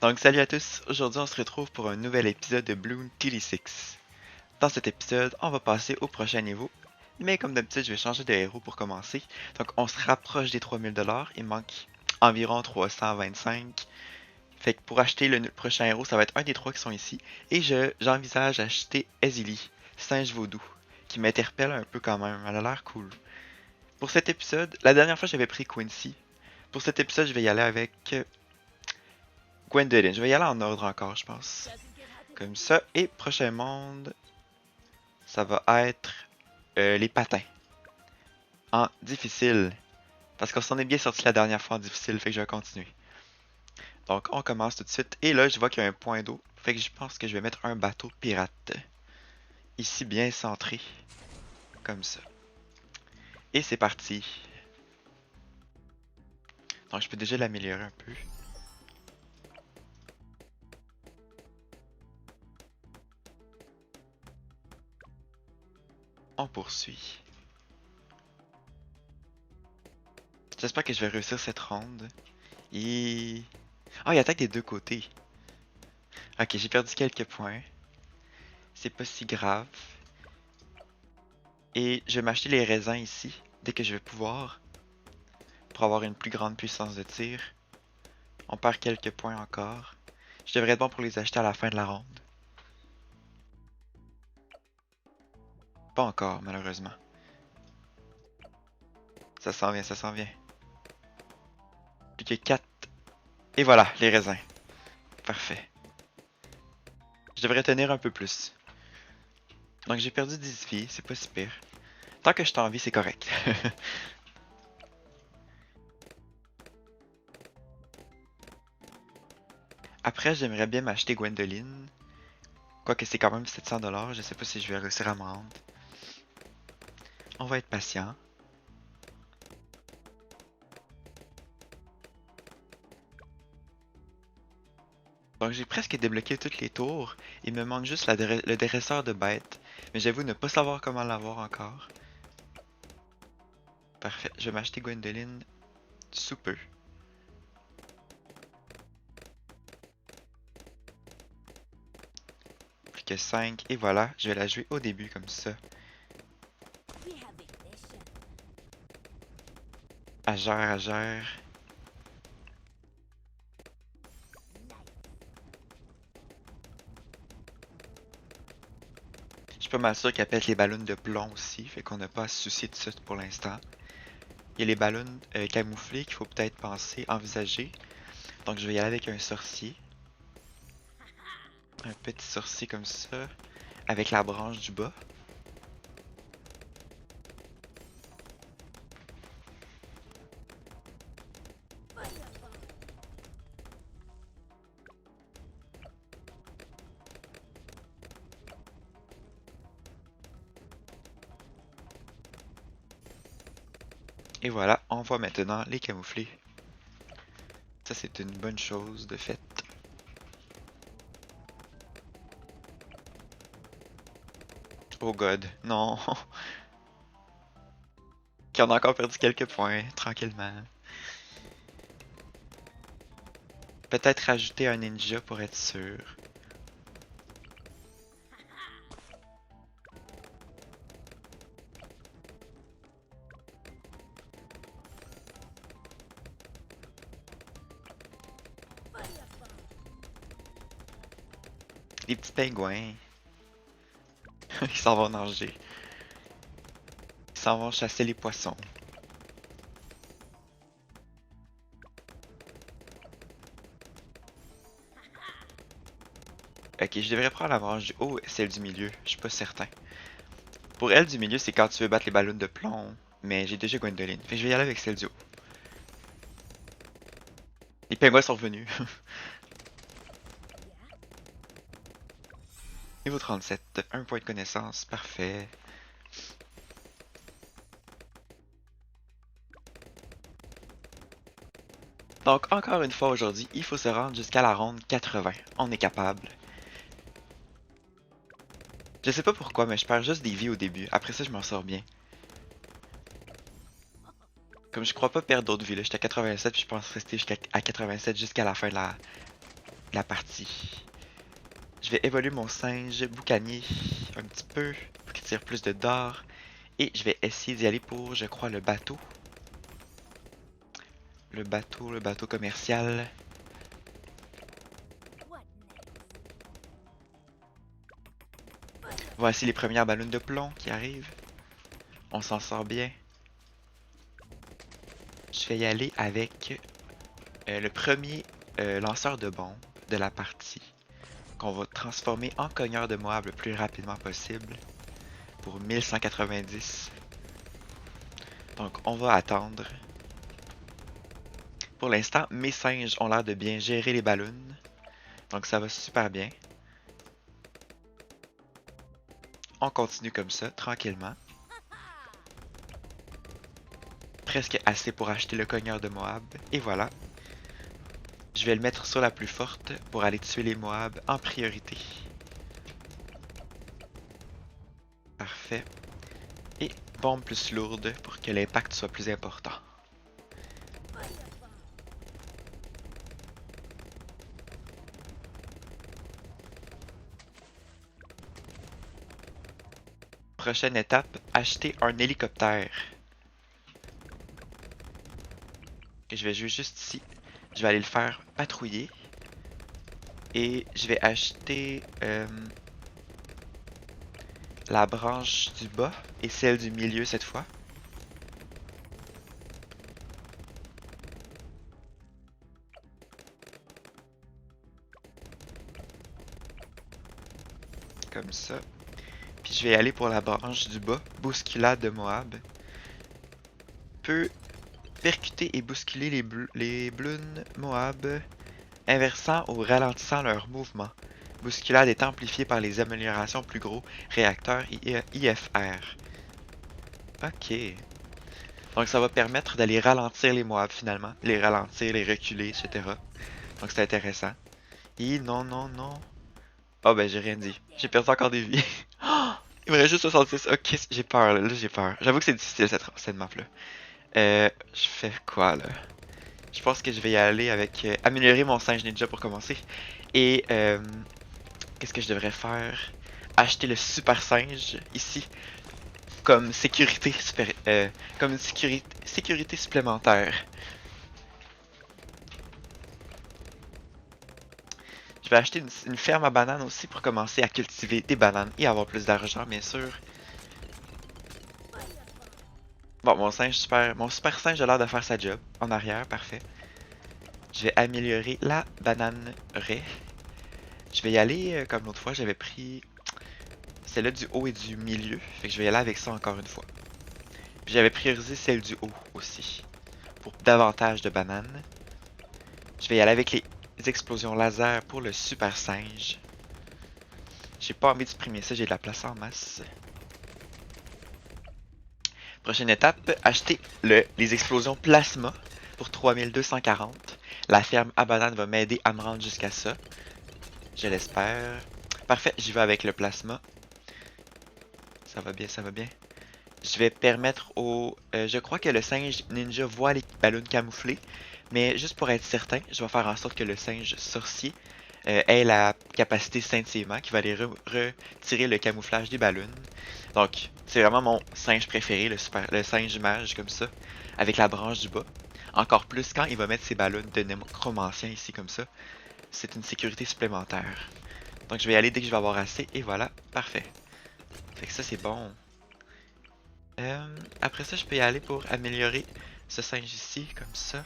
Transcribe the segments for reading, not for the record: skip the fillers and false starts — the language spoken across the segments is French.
Donc salut à tous, aujourd'hui on se retrouve pour un nouvel épisode de Bloons TD6. Dans cet épisode, on va passer au prochain niveau, mais comme d'habitude je vais changer de héros pour commencer. Donc on se rapproche des 3000$, il manque environ 325. Fait que pour acheter le prochain héros, ça va être un des trois qui sont ici. Et j'envisage acheter Ezili, singe vaudou, qui m'interpelle un peu quand même, elle a l'air cool. Pour cet épisode, la dernière fois j'avais pris Quincy. Pour cet épisode je vais y aller avec Gwendoline, je vais y aller en ordre encore je pense. Comme ça. Et prochain monde, ça va être les patins. En difficile. Parce qu'on s'en est bien sorti la dernière fois en difficile, fait que je vais continuer. Donc on commence tout de suite. Et là, je vois qu'il y a un point d'eau. Fait que je pense que je vais mettre un bateau pirate. Ici bien centré. Comme ça. Et c'est parti. Donc je peux déjà l'améliorer un peu. On poursuit. J'espère que je vais réussir cette ronde. Et... Ah, il attaque des deux côtés. Ok, j'ai perdu quelques points. C'est pas si grave. Et je vais m'acheter les raisins ici, dès que je vais pouvoir, pour avoir une plus grande puissance de tir. On perd quelques points encore. Je devrais être bon pour les acheter à la fin de la ronde. Pas encore, malheureusement. Ça s'en vient, ça s'en vient. Plus que 4. Et voilà, les raisins. Parfait. Je devrais tenir un peu plus. Donc j'ai perdu 10 vies, c'est pas si pire. Tant que je t'en vie, c'est correct. Après, j'aimerais bien m'acheter Gwendoline. Quoique c'est quand même 700$, je sais pas si je vais réussir à me rendre. On va être patient. Donc j'ai presque débloqué toutes les tours. Il me manque juste le dresseur de bêtes. Mais j'avoue ne pas savoir comment l'avoir encore. Parfait, je vais m'acheter Gwendoline sous peu. Plus que 5. Et voilà, je vais la jouer au début comme ça. À gère. Je suis pas mal sûr qu'elle pète les ballons de plomb aussi. Fait qu'on n'a pas à se soucier de ça pour l'instant. Il y a les ballons camouflés qu'il faut peut-être penser, envisager. Donc je vais y aller avec un sorcier. Un petit sorcier comme ça. Avec la branche du bas. Et voilà, on va maintenant les camoufler. Ça c'est une bonne chose de fait. Oh god, non. Qui en a encore perdu quelques points, tranquillement. Peut-être rajouter un ninja pour être sûr. Les petits pingouins. Ils s'en vont nager. Ils s'en vont chasser les poissons. Ok, je devrais prendre la branche du haut et celle du milieu. Je suis pas certain. Pour elle du milieu, c'est quand tu veux battre les ballons de plomb. Mais j'ai déjà Gwendoline. Fait que je vais y aller avec celle du haut. Les pingouins sont revenus. Niveau 37, un point de connaissance, parfait. Donc encore une fois aujourd'hui, il faut se rendre jusqu'à la ronde 80. On est capable. Je sais pas pourquoi, mais je perds juste des vies au début. Après ça, je m'en sors bien. Comme je crois pas perdre d'autres vies, là, j'étais à 87 puis je pense rester jusqu'à 87 jusqu'à la fin de la... la partie. Je vais évoluer mon singe boucanier un petit peu pour qu'il tire plus de d'or. Et je vais essayer d'y aller pour, je crois, le bateau. Le bateau commercial. Voici les premières ballons de plomb qui arrivent. On s'en sort bien. Je vais y aller avec le premier lanceur de bombes de la partie. Qu'on va transformer en cogneur de Moab le plus rapidement possible. Pour 1190. Donc on va attendre. Pour l'instant, mes singes ont l'air de bien gérer les ballons. Donc ça va super bien. On continue comme ça, tranquillement. Presque assez pour acheter le cogneur de Moab. Et voilà. Je vais le mettre sur la plus forte pour aller tuer les Moab en priorité. Parfait. Et bombe plus lourde pour que l'impact soit plus important. Prochaine étape, acheter un hélicoptère. Et je vais jouer juste ici. Je vais aller le faire patrouiller. Et je vais acheter la branche du bas et celle du milieu cette fois. Comme ça. Puis je vais aller pour la branche du bas, bousculade de Moab. Peut percuter et bousculer les Bloons Moab, inversant ou ralentissant leur mouvement. Bousculade est amplifiée par les améliorations plus gros réacteurs IFR. Ok. Donc ça va permettre d'aller ralentir les Moab finalement. Les ralentir, les reculer, etc. Donc c'est intéressant. Et non, non, non. Oh ben j'ai rien dit. J'ai perdu encore des vies. Il me reste juste 66. Ok, j'ai peur là, j'ai peur. J'avoue que c'est difficile cette map là. Je fais quoi là? Je pense que je vais y aller avec améliorer mon singe ninja pour commencer. Et qu'est-ce que je devrais faire? Acheter le super singe ici comme sécurité comme sécurité supplémentaire. Je vais acheter une ferme à bananes aussi pour commencer à cultiver des bananes et avoir plus d'argent bien sûr. Bon, mon super singe a l'air de faire sa job en arrière, parfait. Je vais améliorer la banane raie. Je vais y aller comme l'autre fois, j'avais pris celle-là du haut et du milieu. Fait que je vais y aller avec ça encore une fois. Puis j'avais priorisé celle du haut aussi. Pour davantage de bananes. Je vais y aller avec les explosions laser pour le super singe. J'ai pas envie de supprimer ça, j'ai de la place en masse. Prochaine étape, acheter les explosions plasma pour 3240. La ferme à bananes va m'aider à me rendre jusqu'à ça. Je l'espère. Parfait, j'y vais avec le plasma. Ça va bien, ça va bien. Je vais permettre au... je crois que le singe ninja voit les ballons camouflés. Mais juste pour être certain, je vais faire en sorte que le singe sorcier ait la capacité scintillement qui va aller retirer le camouflage des ballons. Donc, c'est vraiment mon singe préféré, le singe mage comme ça, avec la branche du bas. Encore plus quand il va mettre ses ballons de nécromancien ici comme ça. C'est une sécurité supplémentaire. Donc je vais y aller dès que je vais avoir assez, et voilà, parfait. Fait que ça c'est bon. Après ça, je peux y aller pour améliorer ce singe ici, comme ça.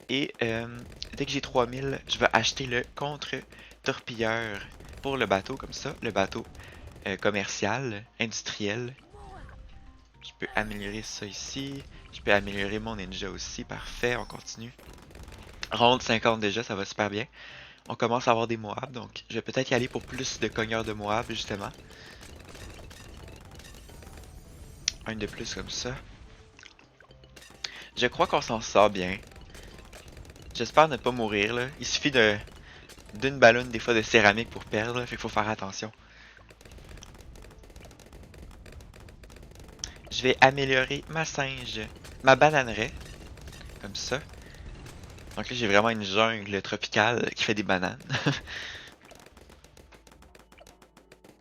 Et dès que j'ai 3000, je vais acheter le contre-torpilleur pour le bateau, comme ça. Le bateau commercial, industriel. Je peux améliorer ça ici. Je peux améliorer mon ninja aussi, parfait, on continue. Ronde 50 déjà, ça va super bien. On commence à avoir des Moab, donc je vais peut-être y aller pour plus de cogneurs de Moab, justement. Un de plus comme ça. Je crois qu'on s'en sort bien. J'espère ne pas mourir, là. Il suffit d'une ballonne, des fois, de céramique pour perdre, là. Fait qu'il faut faire attention. Je vais améliorer ma singe, ma bananeraie. Comme ça. Donc là, j'ai vraiment une jungle tropicale qui fait des bananes.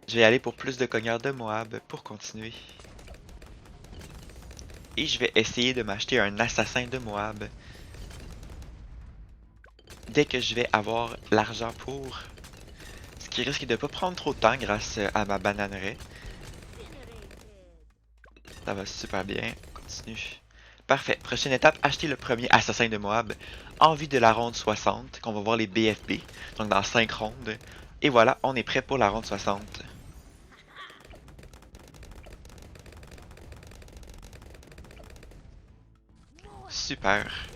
Je vais aller pour plus de cogneurs de Moab pour continuer. Et je vais essayer de m'acheter un assassin de Moab. Dès que je vais avoir l'argent pour. Ce qui risque de pas prendre trop de temps grâce à ma bananeraie. Ça va super bien. On continue. Parfait. Prochaine étape, acheter le premier assassin de Moab en vue de la ronde 60, qu'on va voir les BFB, donc dans 5 rondes. Et voilà, on est prêt pour la ronde 60. Super.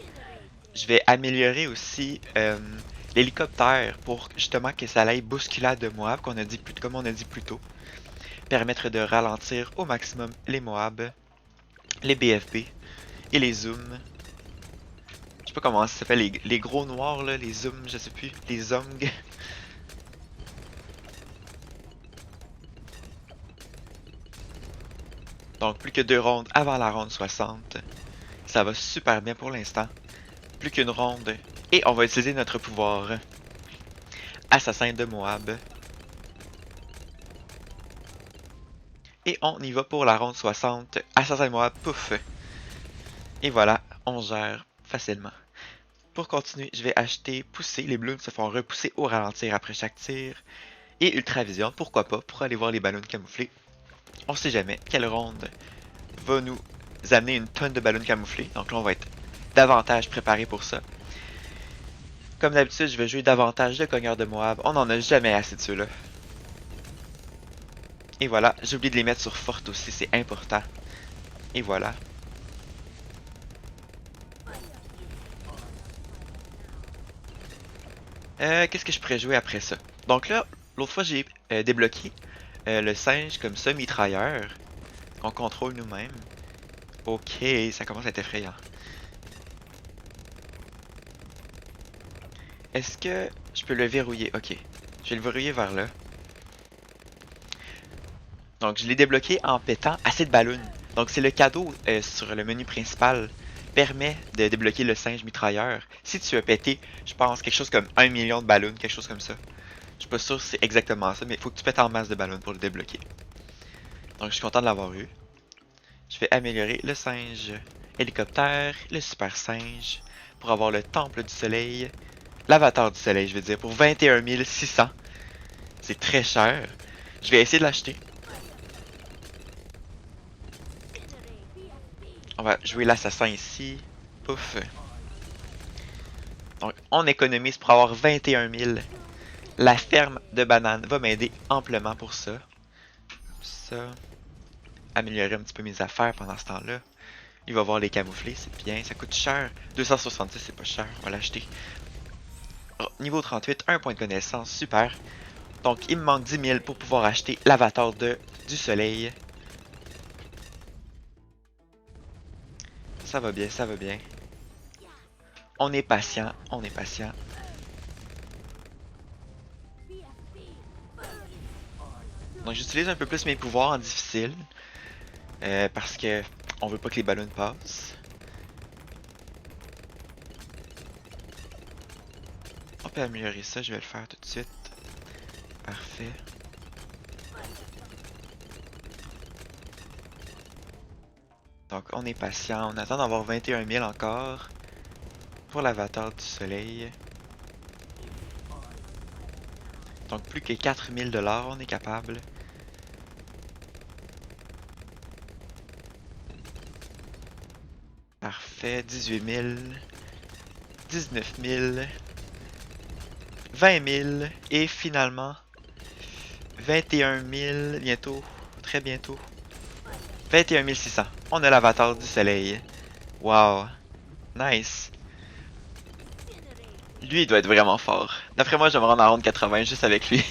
Je vais améliorer aussi l'hélicoptère pour justement que ça aille bousculade de Moab, comme on a dit plus tôt. Permettre de ralentir au maximum les Moab, les BFB et les zooms. Je sais pas comment ça s'appelle, les gros noirs là, les zooms, je sais plus, les zong. Donc plus que 2 rondes avant la ronde 60. Ça va super bien pour l'instant. Plus qu'une ronde. Et on va utiliser notre pouvoir. Assassin de Moab. Et on y va pour la ronde 60. Assassin de Moab, pouf. Et voilà, on gère facilement. Pour continuer, je vais acheter pousser. Les ballons se font repousser au ralentir après chaque tir. Et ultravision, pourquoi pas, pour aller voir les ballons camouflés. On sait jamais quelle ronde va nous amener une tonne de ballons camouflés. Donc là, on va être davantage préparé pour ça. Comme d'habitude, je vais jouer davantage de cogneurs de Moab. On n'en a jamais assez de ceux-là. Et voilà, j'ai oublié de les mettre sur forte aussi, c'est important. Et voilà. Qu'est-ce que je pourrais jouer après ça? Donc là, l'autre fois j'ai débloqué le singe comme ça, mitrailleur, qu'on contrôle nous-mêmes. Ok, ça commence à être effrayant. Est-ce que je peux le verrouiller? Ok, je vais le verrouiller vers là. Donc je l'ai débloqué en pétant assez de ballons. Donc c'est le cadeau sur le menu principal. Permet de débloquer le singe mitrailleur. Si tu as pété, je pense, quelque chose comme 1 million de ballons, quelque chose comme ça. Je suis pas sûr si c'est exactement ça, mais il faut que tu pètes en masse de ballons pour le débloquer. Donc je suis content de l'avoir eu. Je vais améliorer le singe hélicoptère, le super singe, pour avoir le temple du soleil, l'avatar du soleil, je veux dire, pour 21 600. C'est très cher. Je vais essayer de l'acheter. On va jouer l'assassin ici. Pouf. Donc on économise pour avoir 21 000. La ferme de bananes va m'aider amplement pour ça. Ça. Améliorer un petit peu mes affaires pendant ce temps-là. Il va voir les camoufler, c'est bien. Ça coûte cher. 266, c'est pas cher. On va l'acheter. Oh, niveau 38, 1 point de connaissance. Super. Donc, il me manque 10 000 pour pouvoir acheter l'avatar du soleil. Ça va bien, ça va bien. On est patient, on est patient. Donc, j'utilise un peu plus mes pouvoirs en difficile. Parce que on veut pas que les ballons passent. On peut améliorer ça, je vais le faire tout de suite. Parfait. Donc on est patient, on attend d'avoir 21 000 encore pour l'avatar du soleil. Donc plus que 4 000 $, on est capable. Parfait, 18 000, 19 000, 20 000 et finalement 21 000 bientôt, très bientôt. 21 600. On a l'avatar du soleil. Wow, nice. Lui, il doit être vraiment fort. D'après moi, je vais me rendre en ronde 80 juste avec lui.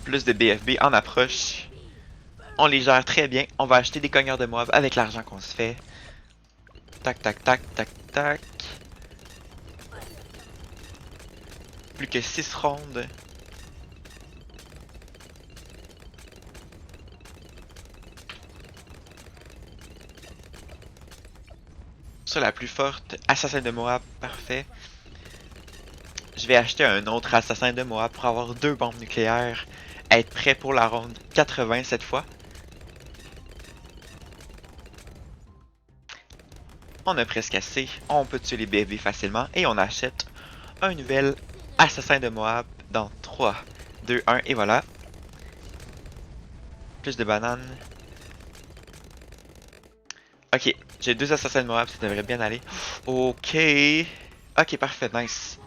Plus de BFB en approche. On les gère très bien. On va acheter des cogneurs de Moab avec l'argent qu'on se fait. Tac, tac, tac, tac, tac. Plus que 6 rondes. Ça, la plus forte. Assassin de Moab, parfait. Je vais acheter un autre assassin de Moab pour avoir 2 bombes nucléaires. Être prêt pour la ronde 80 cette fois. On a presque assez. On peut tuer les BFB facilement. Et on achète un nouvel assassin de Moab dans 3, 2, 1. Et voilà. Plus de bananes. Ok, j'ai 2 assassins de Moab, ça devrait bien aller. Ok. Ok, parfait, nice.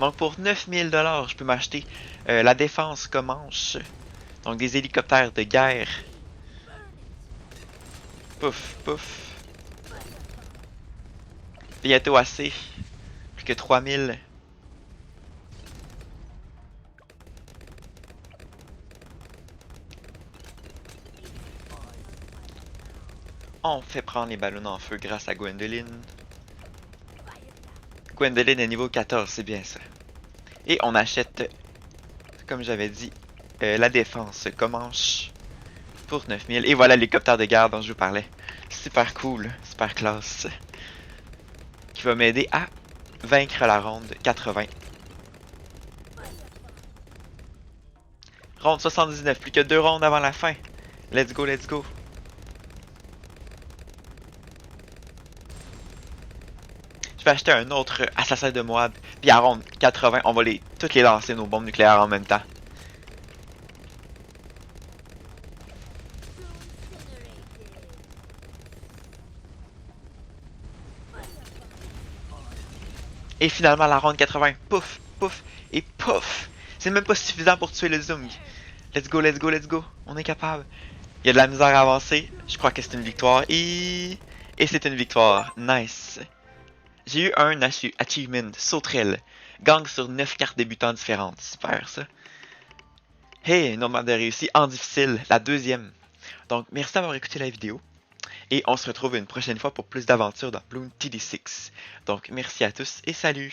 Donc pour 9000 $, je peux m'acheter la défense Comanche. Donc des hélicoptères de guerre. Pouf, pouf. Bientôt assez. Plus que 3000. On fait prendre les ballons en feu grâce à Gwendoline. Gwendoline est niveau 14, c'est bien ça. Et on achète, comme j'avais dit, la défense Comanche pour 9000. Et voilà l'hélicoptère de guerre dont je vous parlais. Super cool, super classe. Qui va m'aider à vaincre la ronde 80. Ronde 79, plus que 2 rondes avant la fin. Let's go, let's go. Je vais acheter un autre assassin de Moab. Puis à ronde 80, on va toutes les lancer nos bombes nucléaires en même temps. Et finalement la ronde 80, pouf, pouf et pouf. C'est même pas suffisant pour tuer le Zung. Let's go, let's go, let's go. On est capable. Il y a de la misère à avancer. Je crois que c'est une victoire. Et c'est une victoire. Nice. J'ai eu un achievement, sauterelle. Gang sur 9 cartes débutants différentes. Super ça. Hey, nombre de réussi en difficile, la deuxième. Donc merci d'avoir écouté la vidéo. Et on se retrouve une prochaine fois pour plus d'aventures dans Bloons TD6. Donc merci à tous et salut!